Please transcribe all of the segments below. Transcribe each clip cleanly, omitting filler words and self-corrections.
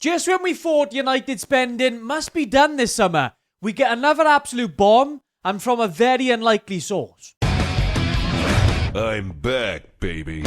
Just when we thought United spending must be done this summer, we get another absolute bomb, and from a very unlikely source. I'm back, baby.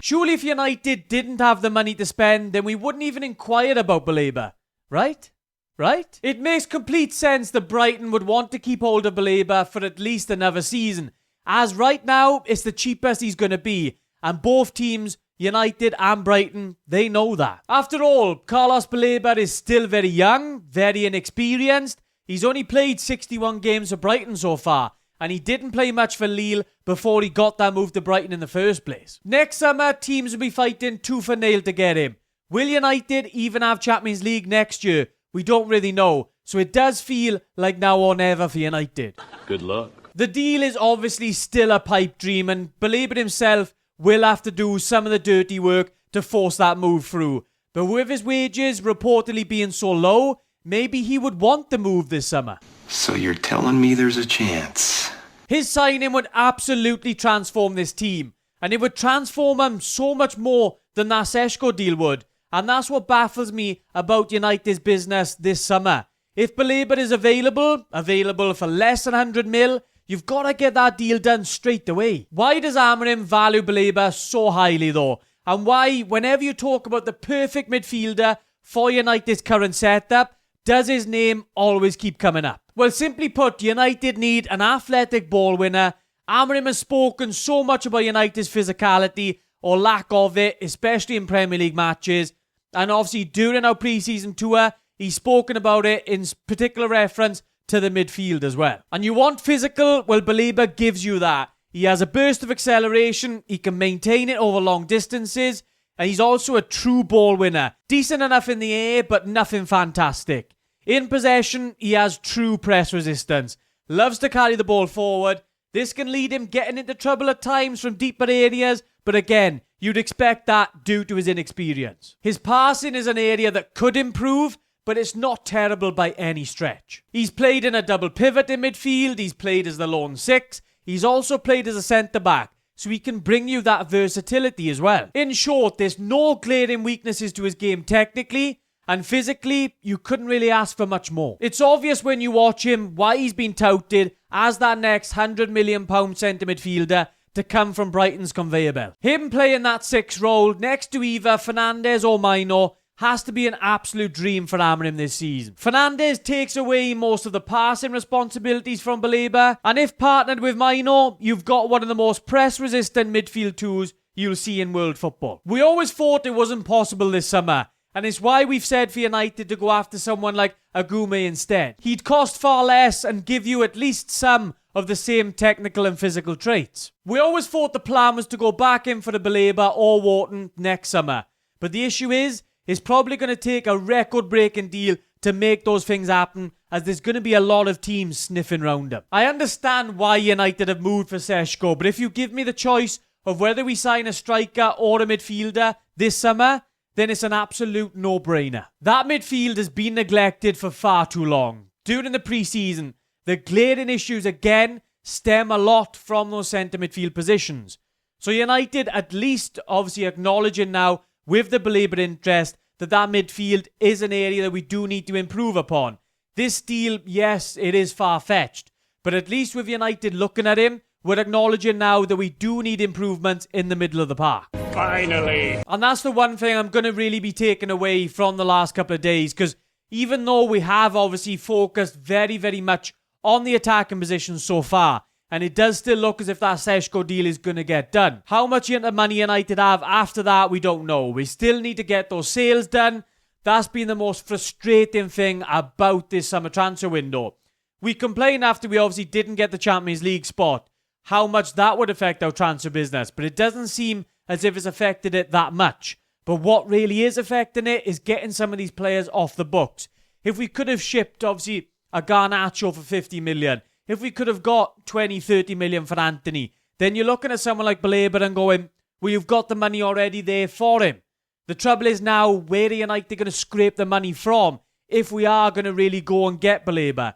Surely if United didn't have the money to spend, then we wouldn't even inquire about Baleba, right? Right? It makes complete sense that Brighton would want to keep hold of Baleba for at least another season, as right now it's the cheapest he's going to be, and both teams, United and Brighton, they know that. After all, Carlos Baleba is still very young, very inexperienced. He's only played 61 games for Brighton so far, and he didn't play much for Lille before he got that move to Brighton in the first place. Next summer, teams will be fighting tooth and nail to get him. Will United even have Champions League next year? We don't really know, so it does feel like now or never for United. Good luck. The deal is obviously still a pipe dream, and Baleba himself will have to do some of the dirty work to force that move through. But with his wages reportedly being so low, maybe he would want the move this summer. So you're telling me there's a chance? His signing would absolutely transform this team, and it would transform him so much more than that Seshko deal would. And that's what baffles me about United's business this summer. If Baleba is available for less than 100 mil, you've got to get that deal done straight away. Why does Amorim value Baleba so highly though? And why, whenever you talk about the perfect midfielder for United's current setup, does his name always keep coming up? Well, simply put, United need an athletic ball winner. Amorim has spoken so much about United's physicality, or lack of it, especially in Premier League matches. And obviously during our pre-season tour, he's spoken about it in particular reference to the midfield as well. And you want physical? Well, Baleba gives you that. He has a burst of acceleration, he can maintain it over long distances, and he's also a true ball winner. Decent enough in the air, but nothing fantastic. In possession, he has true press resistance. Loves to carry the ball forward. This can lead him getting into trouble at times from deeper areas, but again, you'd expect that due to his inexperience. His passing is an area that could improve, but it's not terrible by any stretch. He's played in a double pivot in midfield, he's played as the lone six, he's also played as a centre-back, so he can bring you that versatility as well. In short, there's no glaring weaknesses to his game technically, and physically, you couldn't really ask for much more. It's obvious when you watch him why he's been touted as that next £100 million centre midfielder to come from Brighton's conveyor belt. Him playing that sixth role next to either Fernandes or Mino has to be an absolute dream for Amorim this season. Fernandes takes away most of the passing responsibilities from Baleba, and if partnered with Mino, you've got one of the most press-resistant midfield twos you'll see in world football. We always thought it wasn't possible this summer, and it's why we've said for United to go after someone like Agume instead. He'd cost far less and give you at least some of the same technical and physical traits. We always thought the plan was to go back in for the Baleba or Wharton next summer, but the issue is, it's probably going to take a record-breaking deal to make those things happen, as there's going to be a lot of teams sniffing round him. I understand why United have moved for Seshko, but if you give me the choice of whether we sign a striker or a midfielder this summer, then it's an absolute no-brainer. That midfield has been neglected for far too long. During the pre-season, the glaring issues again stem a lot from those centre midfield positions. So United at least obviously acknowledging now with the Baleba interest that midfield is an area that we do need to improve upon. This deal, yes, it is far-fetched, but at least with United looking at him, we're acknowledging now that we do need improvements in the middle of the park. Finally! And that's the one thing I'm going to really be taking away from the last couple of days, because even though we have obviously focused very, very much on the attacking position so far, and it does still look as if that Seshko deal is going to get done. How much money United have after that, we don't know. We still need to get those sales done. That's been the most frustrating thing about this summer transfer window. We complained after we obviously didn't get the Champions League spot, how much that would affect our transfer business, but it doesn't seem as if it's affected it that much. But what really is affecting it is getting some of these players off the books. If we could have shipped, obviously, a Garnacho for 50 million, if we could have got 20, 30 million for Anthony, then you're looking at someone like Baleba and going, well, you've got the money already there for him. The trouble is now, where are United going to scrape the money from if we are going to really go and get Baleba?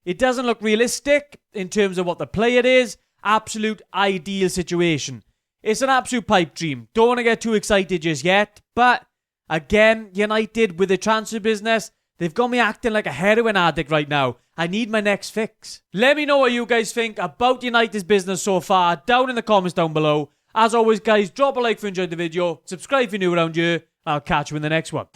It doesn't look realistic in terms of what the player is. Absolute ideal situation. It's an absolute pipe dream. Don't want to get too excited just yet, but Again, United with the transfer business, they've got me acting like a heroin addict right now. I need my next fix. Let me know what you guys think about United's business so far down in the comments down below. As always, guys, drop a like if you enjoyed the video. Subscribe if you're new around here. I'll catch you in the next one.